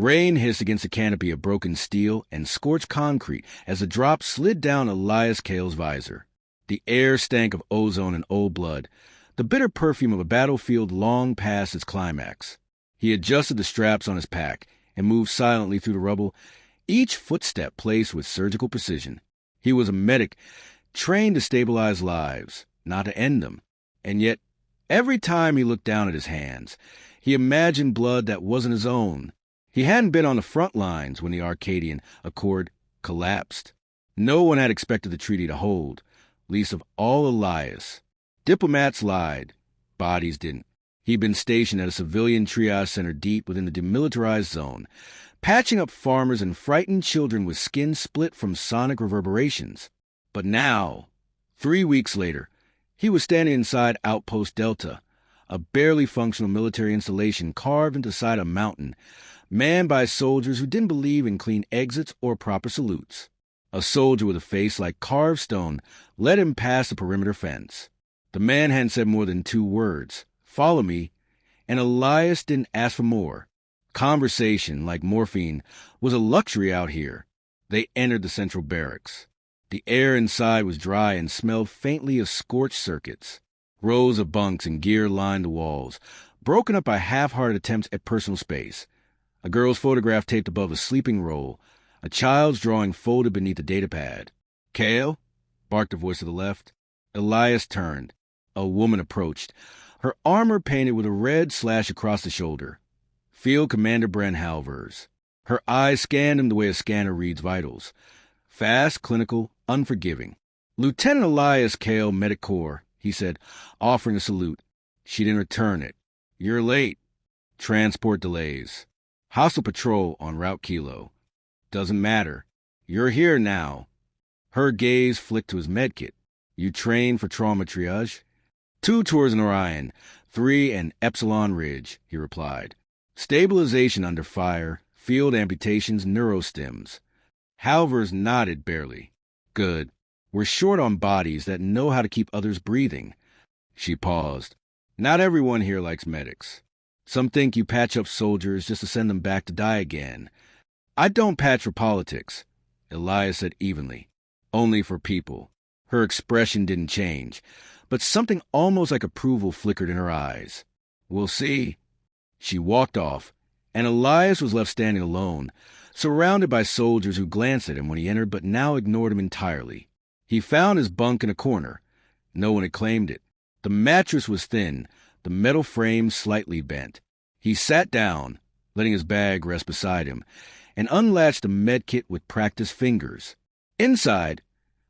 Rain hissed against a canopy of broken steel and scorched concrete as the drop slid down Elias Kale's visor. The air stank of ozone and old blood, the bitter perfume of a battlefield long past its climax. He adjusted the straps on his pack and moved silently through the rubble, each footstep placed with surgical precision. He was a medic, trained to stabilize lives, not to end them. And yet, every time he looked down at his hands, he imagined blood that wasn't his own. He hadn't been on the front lines when the Arcadian Accord collapsed. No one had expected the treaty to hold, least of all Elias. Diplomats lied. Bodies didn't. He'd been stationed at a civilian triage center deep within the demilitarized zone, patching up farmers and frightened children with skin split from sonic reverberations. But now, 3 weeks later, he was standing inside Outpost Delta, a barely functional military installation carved into the side of a mountain, manned by soldiers who didn't believe in clean exits or proper salutes. A soldier with a face like carved stone led him past the perimeter fence. The man hadn't said more than 2 words, "Follow me," and Elias didn't ask for more. Conversation, like morphine, was a luxury out here. They entered the central barracks. The air inside was dry and smelled faintly of scorched circuits. Rows of bunks and gear lined the walls, broken up by half-hearted attempts at personal space. A girl's photograph taped above a sleeping roll, a child's drawing folded beneath a datapad. "Kale?" barked a voice to the left. Elias turned. A woman approached, her armor painted with a red slash across the shoulder. Field Commander Brent Halvers. Her eyes scanned him the way a scanner reads vitals. Fast, clinical, unforgiving. "Lieutenant Elias Kale, Medic Corps," he said, offering a salute. She didn't return it. "You're late." "Transport delays." "Hostile patrol on Route Kilo." "Doesn't matter. You're here now." Her gaze flicked to his medkit. "You trained for trauma triage?" 2 tours in Orion, 3 in Epsilon Ridge," he replied. "Stabilization under fire, field amputations, neurostims." Halvers nodded barely. "Good. We're short on bodies that know how to keep others breathing." She paused. "Not everyone here likes medics. Some think you patch up soldiers just to send them back to die again. I don't patch for politics," Elias said evenly. "Only for people." Her expression didn't change, but something almost like approval flickered in her eyes. "We'll see." She walked off, and Elias was left standing alone, surrounded by soldiers who glanced at him when he entered but now ignored him entirely. He found his bunk in a corner. No one had claimed it. The mattress was thin, the metal frame slightly bent. He sat down, letting his bag rest beside him, and unlatched the medkit with practiced fingers. Inside,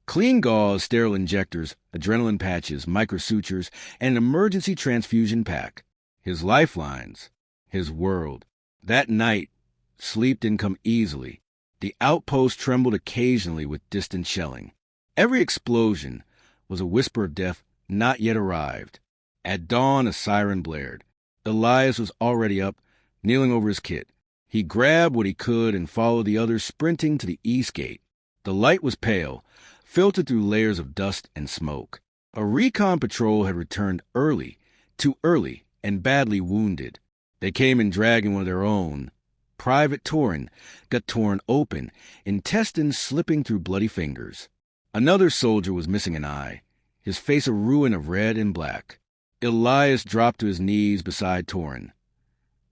clean gauze, sterile injectors, adrenaline patches, microsutures, and an emergency transfusion pack. His lifelines. His world. That night, sleep didn't come easily. The outpost trembled occasionally with distant shelling. Every explosion was a whisper of death not yet arrived. At dawn, a siren blared. Elias was already up, kneeling over his kit. He grabbed what he could and followed the others sprinting to the east gate. The light was pale, filtered through layers of dust and smoke. A recon patrol had returned early, too early, and badly wounded. They came in dragging one of their own. Private Torin got torn open, intestines slipping through bloody fingers. Another soldier was missing an eye, his face a ruin of red and black. Elias dropped to his knees beside Torin.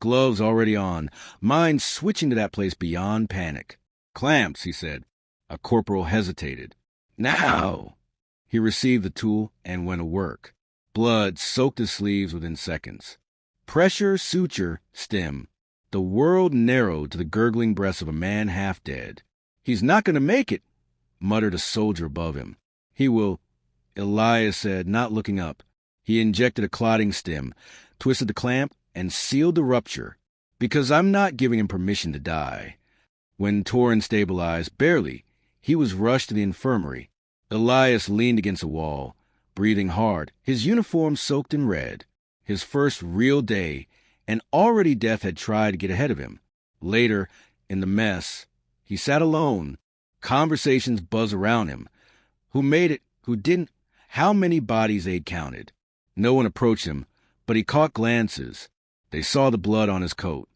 Gloves already on, mind switching to that place beyond panic. "Clamps," he said. A corporal hesitated. "Now!" He received the tool and went to work. Blood soaked his sleeves within seconds. Pressure, suture, stem. The world narrowed to the gurgling breaths of a man half dead. "He's not going to make it," muttered a soldier above him. "He will," Elias said, not looking up. He injected a clotting stem, twisted the clamp, and sealed the rupture. "Because I'm not giving him permission to die." When Torin stabilized, barely, he was rushed to the infirmary. Elias leaned against a wall, breathing hard, his uniform soaked in red. His first real day, and already death had tried to get ahead of him. Later, in the mess, he sat alone. Conversations buzzed around him. Who made it? Who didn't? How many bodies they'd counted. No one approached him, but he caught glances. They saw the blood on his coat.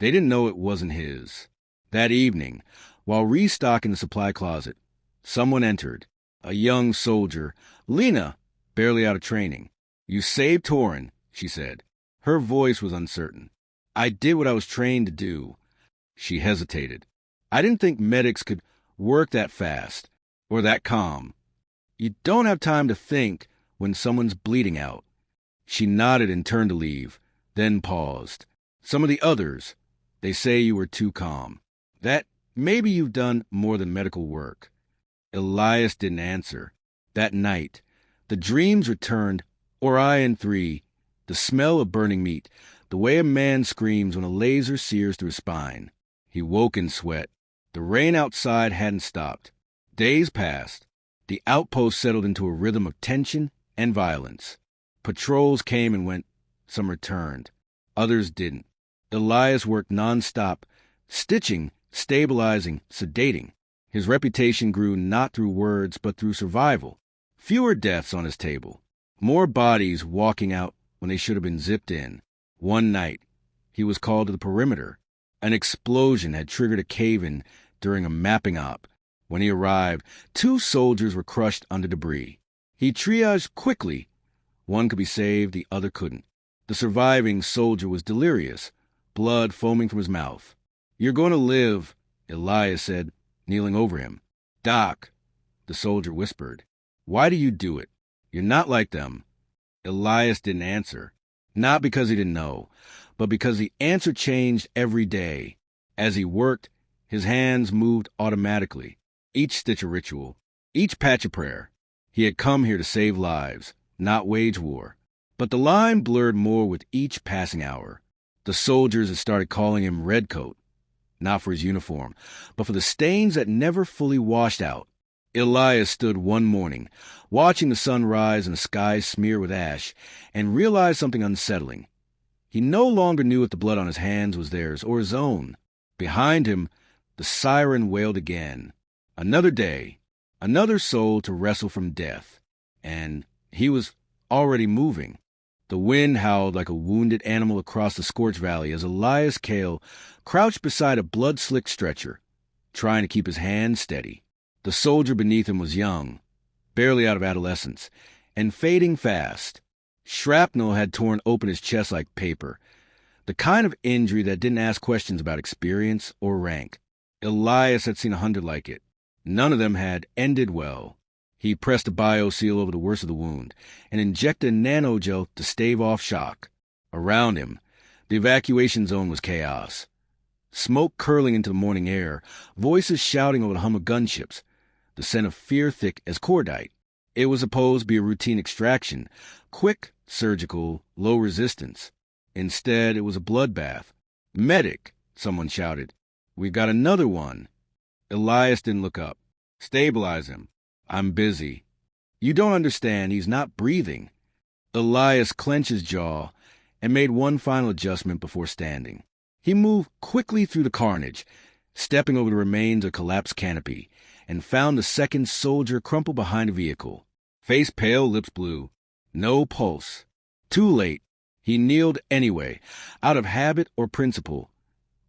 They didn't know it wasn't his. That evening, while restocking the supply closet, someone entered. A young soldier, Lena, barely out of training. "You saved Torin," she said. Her voice was uncertain. "I did what I was trained to do." She hesitated. "I didn't think medics could work that fast, or that calm. You don't have time to think when someone's bleeding out." She nodded and turned to leave, then paused. "Some of the others, they say you were too calm. That maybe you've done more than medical work." Elias didn't answer. That night, the dreams returned, Orion 3, the smell of burning meat, the way a man screams when a laser sears through his spine. He woke in sweat. The rain outside hadn't stopped. Days passed. The outpost settled into a rhythm of tension and violence. Patrols came and went. Some returned. Others didn't. Elias worked nonstop, stitching, stabilizing, sedating. His reputation grew not through words, but through survival. Fewer deaths on his table. More bodies walking out when they should have been zipped in. One night, he was called to the perimeter. An explosion had triggered a cave-in during a mapping op. When he arrived, 2 soldiers were crushed under debris. He triaged quickly. One could be saved, the other couldn't. The surviving soldier was delirious, blood foaming from his mouth. "You're going to live," Elias said, kneeling over him. "Doc," the soldier whispered. "Why do you do it? You're not like them." Elias didn't answer, not because he didn't know, but because the answer changed every day. As he worked, his hands moved automatically, each stitch a ritual, each patch a prayer. He had come here to save lives, not wage war. But the line blurred more with each passing hour. The soldiers had started calling him Redcoat, not for his uniform, but for the stains that never fully washed out. Elias stood one morning, watching the sun rise and the sky smear with ash, and realized something unsettling. He no longer knew if the blood on his hands was theirs or his own. Behind him, the siren wailed again. Another day, another soul to wrestle from death. And he was already moving. The wind howled like a wounded animal across the scorched valley as Elias Kale crouched beside a blood-slicked stretcher, trying to keep his hand steady. The soldier beneath him was young, barely out of adolescence, and fading fast. Shrapnel had torn open his chest like paper, the kind of injury that didn't ask questions about experience or rank. Elias had seen 100 like it. None of them had ended well. He pressed a bio-seal over the worst of the wound and injected a nanogel to stave off shock. Around him, the evacuation zone was chaos. Smoke curling into the morning air, voices shouting over the hum of gunships, the scent of fear thick as cordite. It was supposed to be a routine extraction, quick, surgical, low resistance. Instead, it was a bloodbath. "Medic," someone shouted. "We've got another one." Elias didn't look up. "Stabilize him." "I'm busy." "You don't understand. He's not breathing." Elias clenched his jaw and made one final adjustment before standing. He moved quickly through the carnage, stepping over the remains of a collapsed canopy, and found the second soldier crumpled behind a vehicle. Face pale, lips blue. No pulse. Too late. He kneeled anyway, out of habit or principle.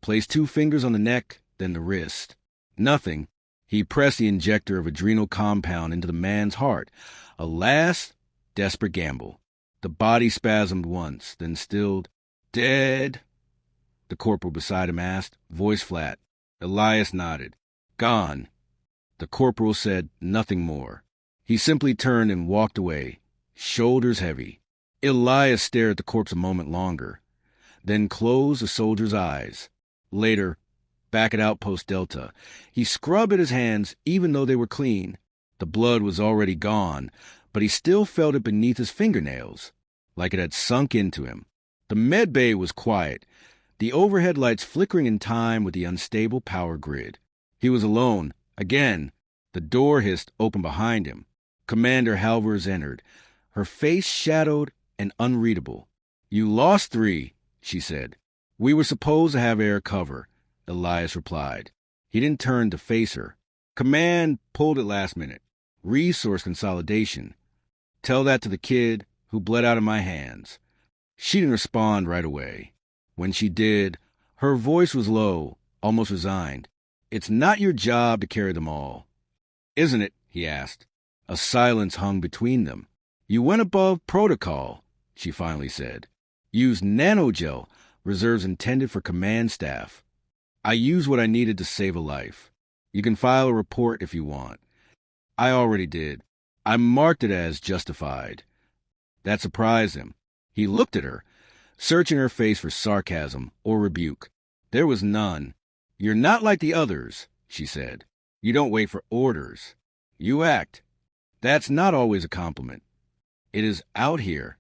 Placed 2 fingers on the neck, then the wrist. Nothing. He pressed the injector of adrenal compound into the man's heart. A last, desperate gamble. The body spasmed once, then stilled. "Dead?" the corporal beside him asked, voice flat. Elias nodded. "Gone." The corporal said nothing more. He simply turned and walked away, shoulders heavy. Elias stared at the corpse a moment longer, then closed the soldier's eyes. Later, back at Outpost Delta, he scrubbed at his hands even though they were clean. The blood was already gone, but he still felt it beneath his fingernails, like it had sunk into him. The med bay was quiet, the overhead lights flickering in time with the unstable power grid. He was alone, again. The door hissed open behind him. Commander Halvers entered, her face shadowed and unreadable. "You lost 3, she said. "We were supposed to have air cover," Elias replied. He didn't turn to face her. "Command pulled it last minute. Resource consolidation. Tell that to the kid who bled out of my hands." She didn't respond right away. When she did, Her voice was low, almost resigned. "It's not your job to carry them all." "Isn't it?" he asked. A silence hung between them. "You went above protocol," she finally said. "Used nanogel, reserves intended for command staff. I used what I needed to save a life. You can file a report if you want." "I already did. I marked it as justified." That surprised him. He looked at her, searching her face for sarcasm or rebuke. There was none. "You're not like the others," she said. "You don't wait for orders. You act. That's not always a compliment." "It is out here."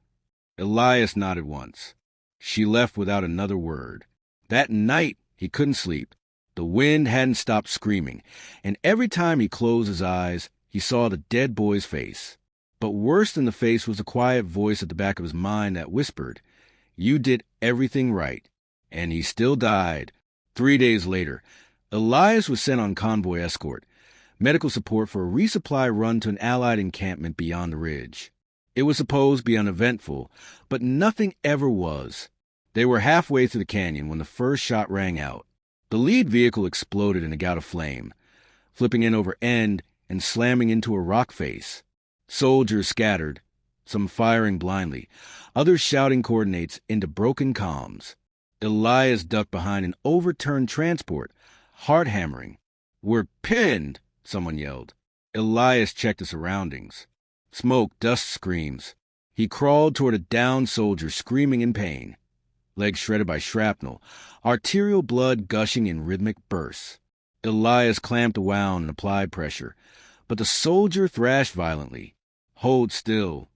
Elias nodded once. She left without another word. That night, he couldn't sleep. The wind hadn't stopped screaming, and every time he closed his eyes, he saw the dead boy's face. But worse than the face was the quiet voice at the back of his mind that whispered, "You did everything right." And he still died. 3 days later, Elias was sent on convoy escort, medical support for a resupply run to an Allied encampment beyond the ridge. It was supposed to be uneventful, but nothing ever was. They were halfway through the canyon when the first shot rang out. The lead vehicle exploded in a gout of flame, flipping end over end and slamming into a rock face. Soldiers scattered, some firing blindly, others shouting coordinates into broken comms. Elias ducked behind an overturned transport, heart hammering. "We're pinned!" someone yelled. Elias checked the surroundings. Smoke, dust, screams. He crawled toward a downed soldier screaming in pain. Legs shredded by shrapnel, arterial blood gushing in rhythmic bursts. Elias clamped the wound and applied pressure, but the soldier thrashed violently. "Hold still."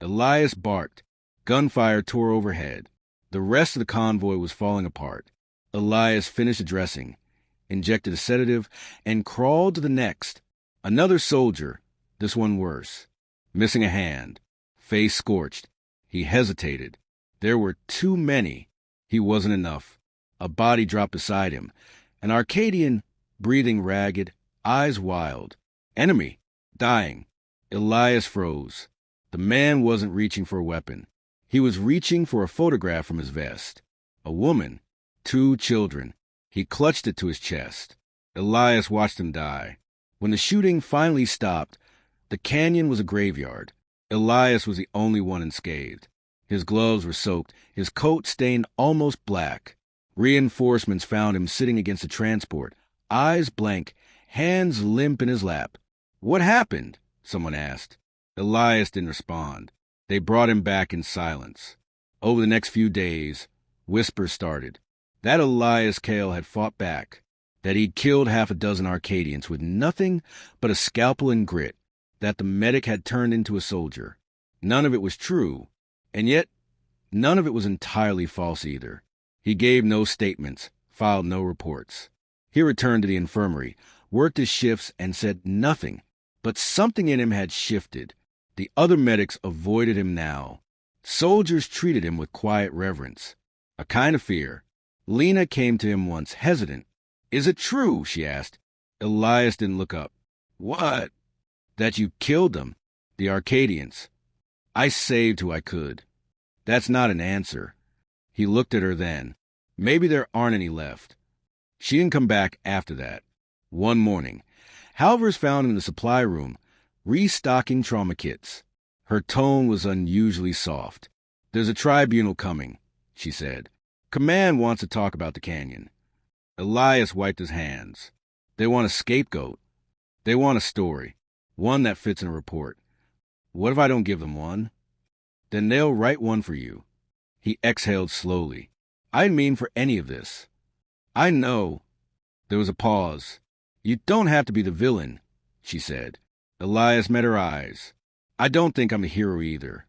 Elias barked. Gunfire tore overhead. The rest of the convoy was falling apart. Elias finished the dressing, injected a sedative, and crawled to the next. Another soldier, this one worse. Missing a hand, face scorched. He hesitated. There were too many. He wasn't enough. A body dropped beside him. An Arcadian, breathing ragged, eyes wild. Enemy, dying. Elias froze. The man wasn't reaching for a weapon. He was reaching for a photograph from his vest. A woman, 2 children. He clutched it to his chest. Elias watched them die. When the shooting finally stopped, the canyon was a graveyard. Elias was the only one unscathed. His gloves were soaked, his coat stained almost black. Reinforcements found him sitting against a transport, eyes blank, hands limp in his lap. "What happened?" someone asked. Elias didn't respond. They brought him back in silence. Over the next few days, whispers started. That Elias Kale had fought back, that he'd killed half a dozen Arcadians with nothing but a scalpel and grit, that the medic had turned into a soldier. None of it was true, and yet none of it was entirely false either. He gave no statements, filed no reports. He returned to the infirmary, worked his shifts, and said nothing. But something in him had shifted. The other medics avoided him now. Soldiers treated him with quiet reverence, a kind of fear. Lena came to him once, hesitant. "Is it true?" she asked. Elias didn't look up. "What?" "That you killed them, the Arcadians." "I saved who I could." "That's not an answer." He looked at her then. "Maybe there aren't any left." She didn't come back after that. One morning, Halvers found him in the supply room, restocking trauma kits. Her tone was unusually soft. "There's a tribunal coming," she said. "Command wants to talk about the canyon." Elias wiped his hands. "They want a scapegoat. They want a story, one that fits in a report. What if I don't give them one?" "Then they'll write one for you." He exhaled slowly. "I didn't mean for any of this." "I know." There was a pause. "You don't have to be the villain," she said. Elias met her eyes. "I don't think I'm a hero either."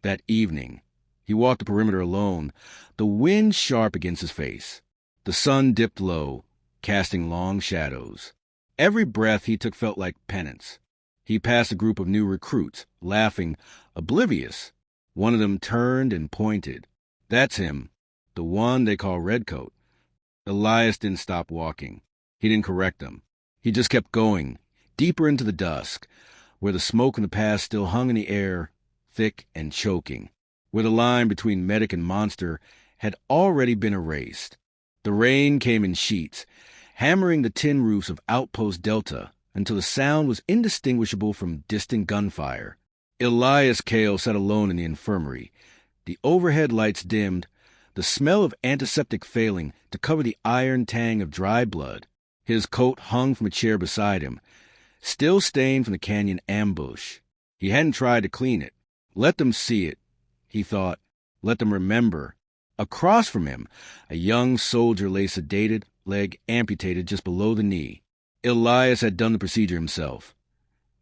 That evening, he walked the perimeter alone, the wind sharp against his face. The sun dipped low, casting long shadows. Every breath he took felt like penance. He passed a group of new recruits, laughing, oblivious. One of them turned and pointed. "That's him, the one they call Redcoat." Elias didn't stop walking. He didn't correct them. He just kept going, deeper into the dusk, where the smoke in the past still hung in the air, thick and choking, where the line between medic and monster had already been erased. The rain came in sheets, hammering the tin roofs of Outpost Delta until the sound was indistinguishable from distant gunfire. Elias Kale sat alone in the infirmary. The overhead lights dimmed, the smell of antiseptic failing to cover the iron tang of dry blood. His coat hung from a chair beside him, still stained from the canyon ambush. He hadn't tried to clean it. Let them see it, he thought. Let them remember. Across from him, a young soldier lay sedated, leg amputated just below the knee. Elias had done the procedure himself.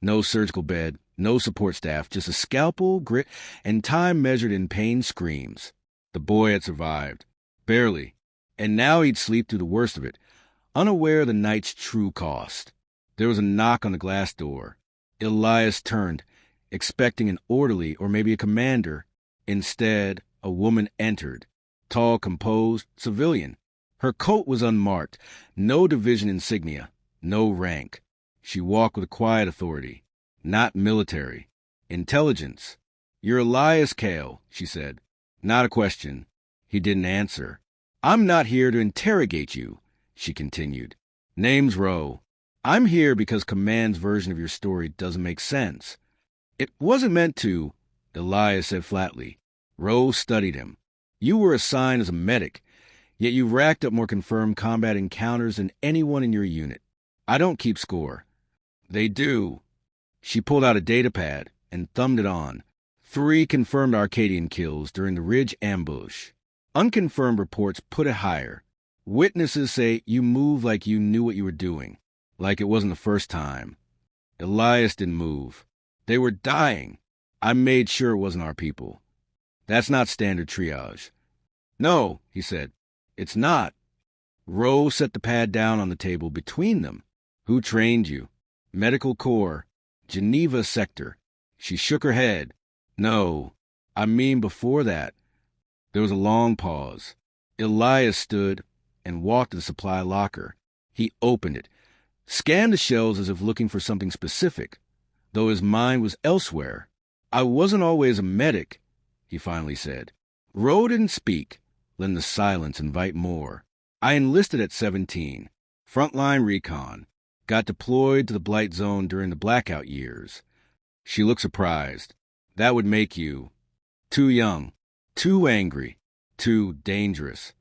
No surgical bed, no support staff, just a scalpel, grit, and time measured in pain screams. The boy had survived. Barely. And now he'd sleep through the worst of it, unaware of the night's true cost. There was a knock on the glass door. Elias turned, expecting an orderly or maybe a commander. Instead, a woman entered. Tall, composed, civilian. Her coat was unmarked, no division insignia, no rank. She walked with a quiet authority. Not military. Intelligence. "You're Elias Kale," she said. Not a question. He didn't answer. "I'm not here to interrogate you," she continued. "Name's Rowe. I'm here because Command's version of your story doesn't make sense." "It wasn't meant to," Elias said flatly. Rowe studied him. "You were assigned as a medic, yet you racked up more confirmed combat encounters than anyone in your unit. I don't keep score." "They do." She pulled out a data pad and thumbed it on. 3 confirmed Arcadian kills during the Ridge ambush. Unconfirmed reports put it higher. Witnesses say you moved like you knew what you were doing, like it wasn't the first time. Elias didn't move. "They were dying. I made sure it wasn't our people." "That's not standard triage." "No," he said. "It's not." Rowe set the pad down on the table between them. "Who trained you?" "Medical Corps. Geneva sector." She shook her head. "No, I mean before that." There was a long pause. Elias stood and walked to the supply locker. He opened it, scanned the shelves as if looking for something specific, though his mind was elsewhere. "I wasn't always a medic," he finally said. Rowe didn't speak, letting the silence invite more. "I enlisted at 17. Frontline recon. Got deployed to the Blight Zone during the blackout years." She looked surprised. "That would make you too young, too angry, too dangerous."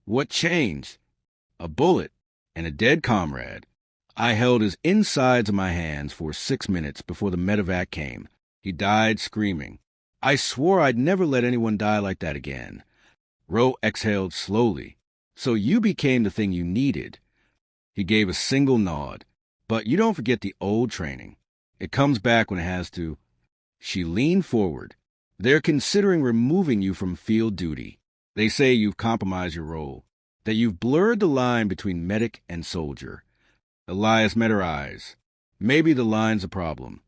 "What changed?" "A bullet and a dead comrade. I held his insides of my hands for 6 minutes before the medevac came. He died screaming. I swore I'd never let anyone die like that again." Rowe exhaled slowly. "So you became the thing you needed." He gave a single nod. "But you don't forget the old training. It comes back when it has to." She leaned forward. "They're considering removing you from field duty. They say you've compromised your role, that you've blurred the line between medic and soldier." Elias met her eyes. Maybe the line's a problem.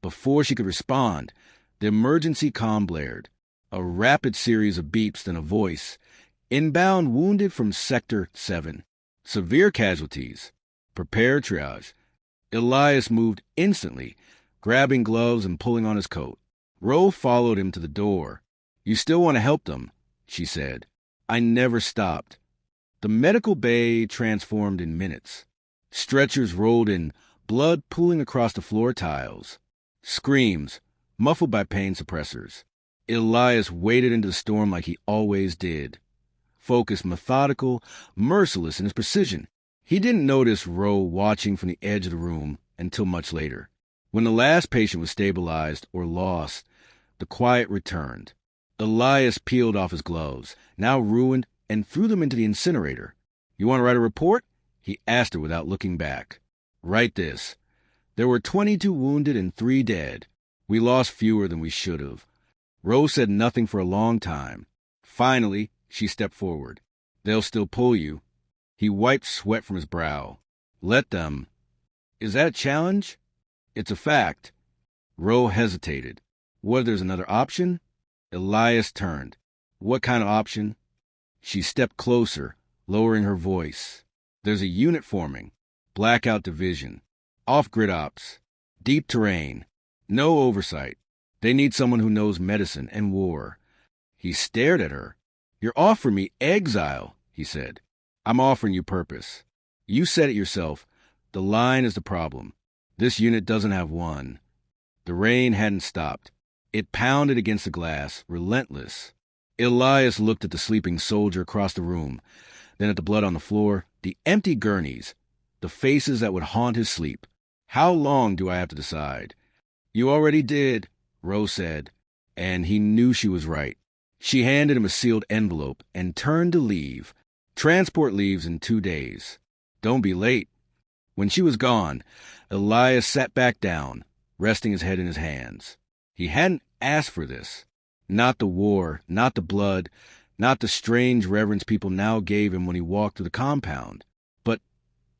Before she could respond, the emergency comm blared. A rapid series of beeps, then a voice. "Inbound wounded from Sector 7. Severe casualties. Prepare triage." Elias moved instantly, grabbing gloves and pulling on his coat. Rowe followed him to the door. "You still want to help them," she said. "I never stopped." The medical bay transformed in minutes. Stretchers rolled in, blood pooling across the floor tiles. Screams, muffled by pain suppressors. Elias waded into the storm like he always did. Focused, methodical, merciless in his precision. He didn't notice Rowe watching from the edge of the room until much later. When the last patient was stabilized or lost, the quiet returned. Elias peeled off his gloves, now ruined, and threw them into the incinerator. "You want to write a report?" he asked her without looking back. "Write this. There were 22 wounded and 3 dead. We lost fewer than we should have." Rowe said nothing for a long time. Finally, she stepped forward. "They'll still pull you." He wiped sweat from his brow. "Let them." "Is that a challenge?" "It's a fact." Rowe hesitated. "What if there's another option?" Elias turned. "What kind of option?" She stepped closer, lowering her voice. "There's a unit forming. Blackout division. Off-grid ops. Deep terrain. No oversight. They need someone who knows medicine and war." He stared at her. "You're offering me exile," he said. I'm offering you purpose. You said it yourself. The line is the problem. This unit doesn't have one. The rain hadn't stopped. It pounded against the glass, relentless. Elias looked at the sleeping soldier across the room, then at the blood on the floor, the empty gurneys, the faces that would haunt his sleep. How long do I have to decide? You already did, Rose said, and he knew she was right. She handed him a sealed envelope and turned to leave. Transport leaves in 2 days. Don't be late. When she was gone, Elias sat back down, resting his head in his hands. He hadn't asked for this. Not the war, not the blood, not the strange reverence people now gave him when he walked through the compound. But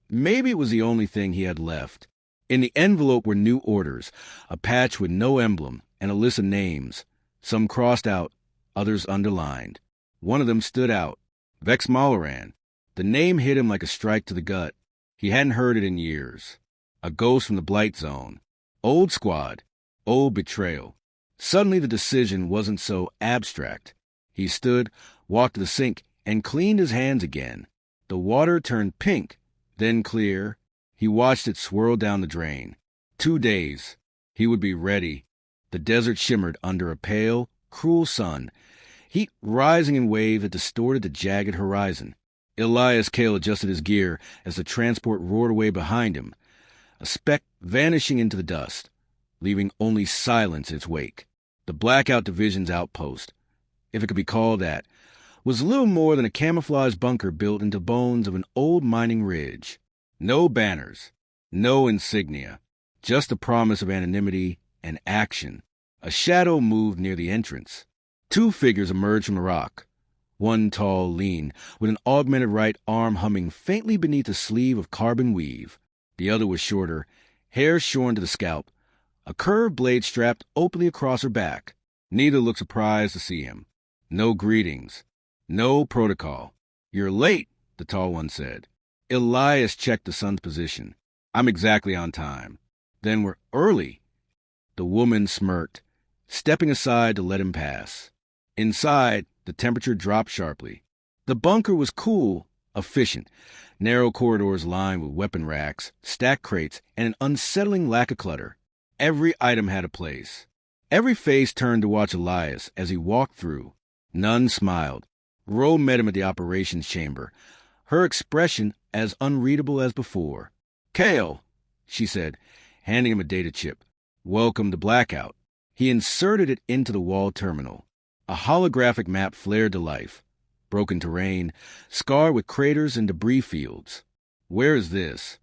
maybe it was the only thing he had left. In the envelope were new orders, a patch with no emblem, and a list of names, some crossed out, others underlined. One of them stood out, Vex Malloran. The name hit him like a strike to the gut. He hadn't heard it in years. A ghost from the Blight Zone. Old squad. Old betrayal. Suddenly the decision wasn't so abstract. He stood, walked to the sink, and cleaned his hands again. The water turned pink, then clear. He watched it swirl down the drain. 2 days. He would be ready. The desert shimmered under a pale, cruel sun, heat rising in waves that distorted the jagged horizon. Elias Kale adjusted his gear as the transport roared away behind him, a speck vanishing into the dust, leaving only silence in its wake. The Blackout Division's outpost, if it could be called that, was little more than a camouflage bunker built into bones of an old mining ridge. No banners, no insignia, just the promise of anonymity and action. A shadow moved near the entrance. 2 figures emerged from the rock. One tall, lean, with an augmented right arm humming faintly beneath a sleeve of carbon weave. The other was shorter, hair shorn to the scalp, a curved blade strapped openly across her back. Neither looked surprised to see him. No greetings. No protocol. You're late, the tall one said. Elias checked the sun's position. I'm exactly on time. Then we're early. The woman smirked, stepping aside to let him pass. Inside, the temperature dropped sharply. The bunker was cool, efficient, narrow corridors lined with weapon racks, stacked crates, and an unsettling lack of clutter. Every item had a place. Every face turned to watch Elias as he walked through. None smiled. Ro met him at the operations chamber, her expression as unreadable as before. Kale, she said, handing him a data chip. Welcome to Blackout. He inserted it into the wall terminal. A holographic map flared to life. Broken terrain, scarred with craters and debris fields. Where is this?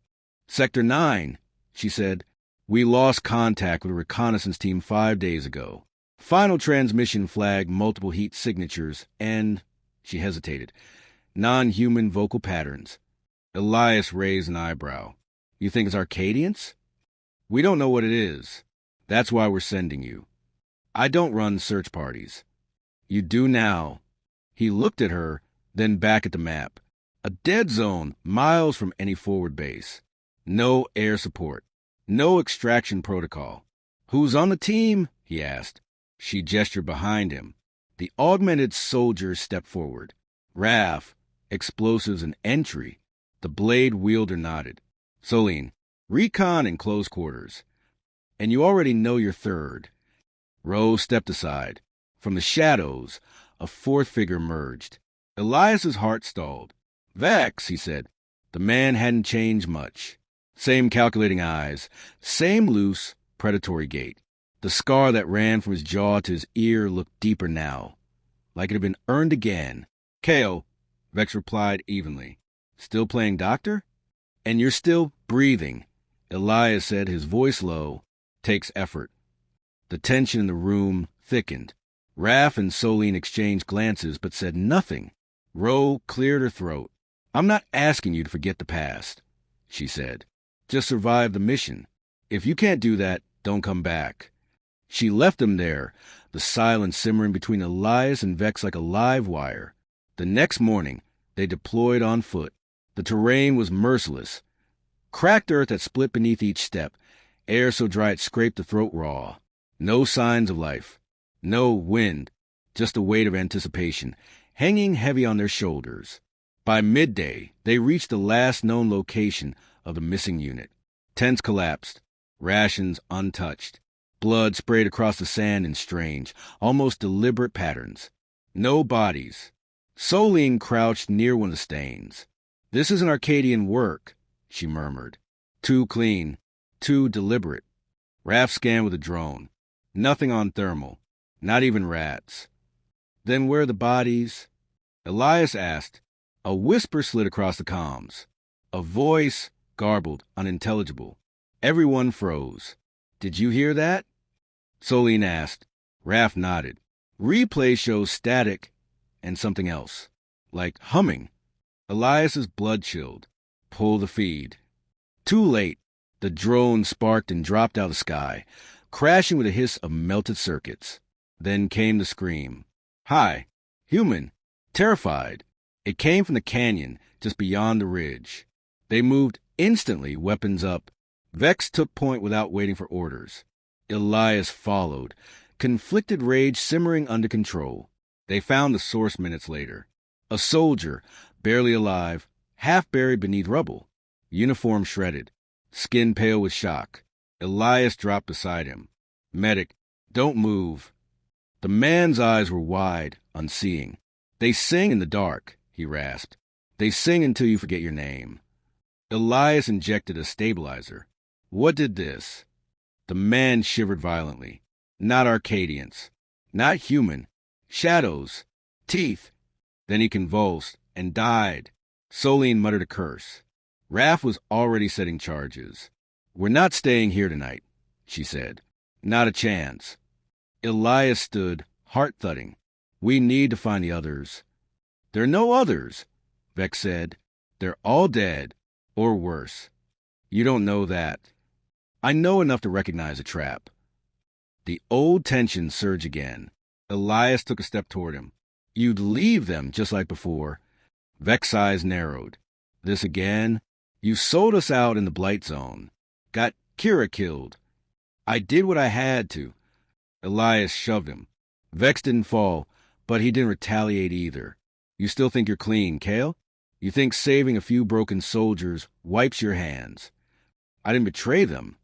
Sector 9, she said. We lost contact with a reconnaissance team 5 days ago. Final transmission flagged multiple heat signatures and, she hesitated, non-human vocal patterns. Elias raised an eyebrow. You think it's Arcadians? We don't know what it is. That's why we're sending you. I don't run search parties. You do now. He looked at her, then back at the map. A dead zone miles from any forward base. No air support. No extraction protocol. Who's on the team? He asked. She gestured behind him. The augmented soldiers stepped forward. RAF, explosives and entry. The blade wielder nodded. Solene, recon and close quarters. And you already know your third. Rose stepped aside. From the shadows, a 4th figure emerged. Elias's heart stalled. Vex, he said. The man hadn't changed much. Same calculating eyes, same loose, predatory gait. The scar that ran from his jaw to his ear looked deeper now, like it had been earned again. Kale, Vex replied evenly. Still playing doctor? And you're still breathing, Elias said, his voice low. Takes effort. The tension in the room thickened. Raph and Solene exchanged glances but said nothing. Ro cleared her throat. I'm not asking you to forget the past, she said. Just survive the mission. If you can't do that, don't come back. She left him there, the silence simmering between Elias and Vex like a live wire. The next morning, they deployed on foot. The terrain was merciless. Cracked earth that split beneath each step, air so dry it scraped the throat raw. No signs of life. No wind. Just the weight of anticipation, hanging heavy on their shoulders. By midday, they reached the last known location of the missing unit. Tents collapsed, rations untouched. Blood sprayed across the sand in strange, almost deliberate patterns. No bodies. Solene crouched near one of the stains. "This isn't Arcadian work," she murmured. "Too clean, too deliberate." Raph scanned with a drone. Nothing on thermal, not even rats. "Then where are the bodies?" Elias asked. A whisper slid across the comms. A voice, garbled, unintelligible. Everyone froze. "Did you hear that?" Solene asked. Raph nodded. Replay shows static and something else, like humming. Elias's blood chilled. Pull the feed. Too late. The drone sparked and dropped out of the sky, crashing with a hiss of melted circuits. Then came the scream. Hi. Human. Terrified. It came from the canyon, just beyond the ridge. They moved instantly, weapons up. Vex took point without waiting for orders. Elias followed, conflicted rage simmering under control. They found the source minutes later. A soldier, barely alive, half buried beneath rubble. Uniform shredded. Skin pale with shock. Elias dropped beside him. "Medic, don't move." The man's eyes were wide, unseeing. "They sing in the dark," he rasped. "They sing until you forget your name." Elias injected a stabilizer. "What did this?" The man shivered violently. "Not Arcadians. Not human. Shadows. Teeth." Then he convulsed and died. Solene muttered a curse. Raph was already setting charges. "We're not staying here tonight," she said. "Not a chance." Elias stood, heart-thudding. "We need to find the others." "There are no others," Vex said. "They're all dead, or worse. You don't know that." "I know enough to recognize a trap." The old tension surged again. Elias took a step toward him. "You'd leave them just like before." Vex's eyes narrowed. "This again? You sold us out in the Blight Zone. Got Kira killed. I did what I had to." Elias shoved him. Vex didn't fall, but he didn't retaliate either. "You still think you're clean, Kale? You think saving a few broken soldiers wipes your hands?" "I didn't betray them."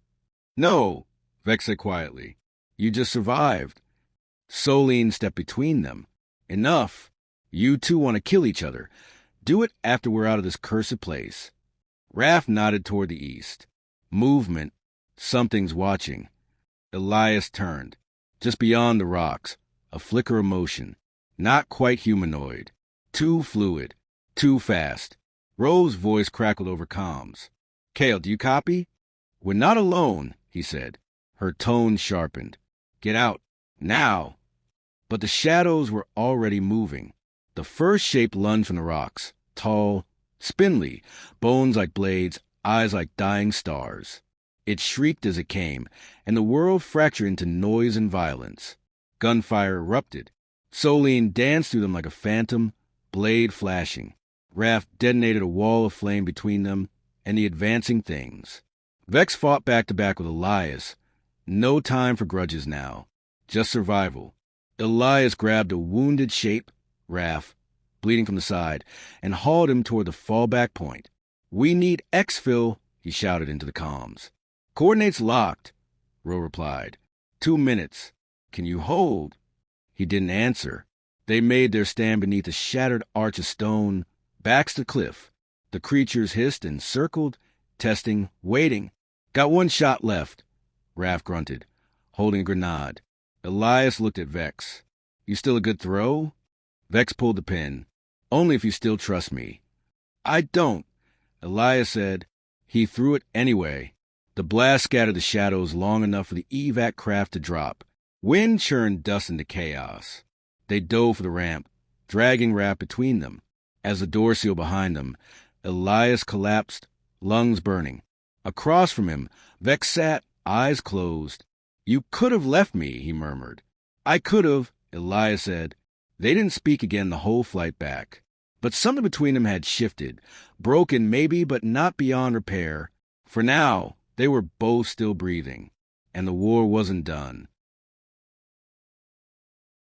"No," Vex said quietly. "You just survived." Solene stepped between them. "Enough. You two want to kill each other. Do it after we're out of this cursed place." Raph nodded toward the east. Movement. Something's watching. Elias turned. Just beyond the rocks, a flicker of motion. Not quite humanoid. Too fluid. Too fast. Rose's voice crackled over comms. "Kale, do you copy?" "We're not alone," he said. Her tone sharpened. "Get out. Now." But the shadows were already moving. The first shape lunged from the rocks. Tall, spindly, bones like blades, eyes like dying stars. It shrieked as it came, and the world fractured into noise and violence. Gunfire erupted. Solene danced through them like a phantom, blade flashing. Raph detonated a wall of flame between them and the advancing things. Vex fought back to back with Elias. No time for grudges now. Just survival. Elias grabbed a wounded shape, Raph, bleeding from the side, and hauled him toward the fallback point. "We need exfil," he shouted into the comms. "Coordinates locked," Ro replied. 2 minutes. "Can you hold?" He didn't answer. They made their stand beneath a shattered arch of stone, backs to the cliff. The creatures hissed and circled, testing, waiting. "Got 1 shot left," Raph grunted, holding a grenade. Elias looked at Vex. "You still a good throw?" Vex pulled the pin. "Only if you still trust me." "I don't," Elias said. He threw it anyway. The blast scattered the shadows long enough for the evac craft to drop. Wind churned dust into chaos. They dove for the ramp, dragging Raph between them. As the door sealed behind them, Elias collapsed, lungs burning. Across from him, Vex sat, eyes closed. "You could have left me," he murmured. "I could have," Elias said. They didn't speak again the whole flight back. But something between them had shifted. Broken, maybe, but not beyond repair. For now, they were both still breathing. And the war wasn't done.